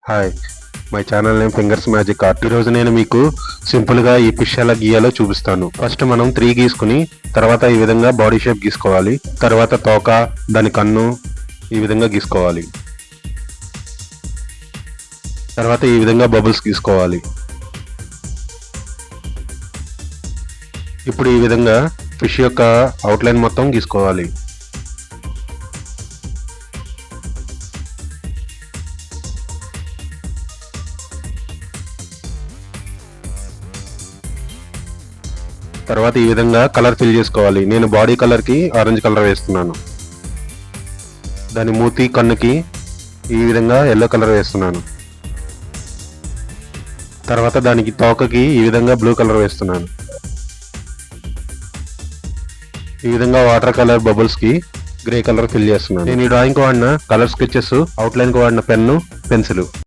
Hi, my channel name fingers magic art. ఈరోజు నేను మీకు సింపుల్గా ఈ ఫిష్ ఎలా గీయాలో చూపిస్తాను. ఫస్ట్ మనం 3 గీసుకుని తర్వాత ఈ విధంగా బాడీ షేప్ గీసుకోవాలి. తర్వాత తోక, దాని కన్ను ఈ విధంగా గీసుకోవాలి. తర్వాత ఈ విధంగా బబుల్స్ గీసుకోవాలి. ఇప్పుడు ఈ విధంగా ఫిష్ యొక్క అవుట్లైన్ మొత్తం గీసుకోవాలి. తర్వాత ఈ విధంగా కలర్ ఫిల్ చేసుకోవాలి. నేను బాడీ కలర్కి ఆరెంజ్ కలర్ వేస్తున్నాను. దాని మూతి, కన్నుకి ఈ విధంగా ఎల్లో కలర్ వేస్తున్నాను. తర్వాత దానికి తోకకి ఈ విధంగా బ్లూ కలర్ వేస్తున్నాను. ఈ విధంగా వాటర్ కలర్ బబుల్స్ కి గ్రే కలర్ ఫిల్ చేస్తున్నాను. నేను ఈ డ్రాయింగ్ కు వాడిన కలర్ స్కెచెస్, అవుట్లైన్ కు వాడిన పెన్ను, పెన్సిల్.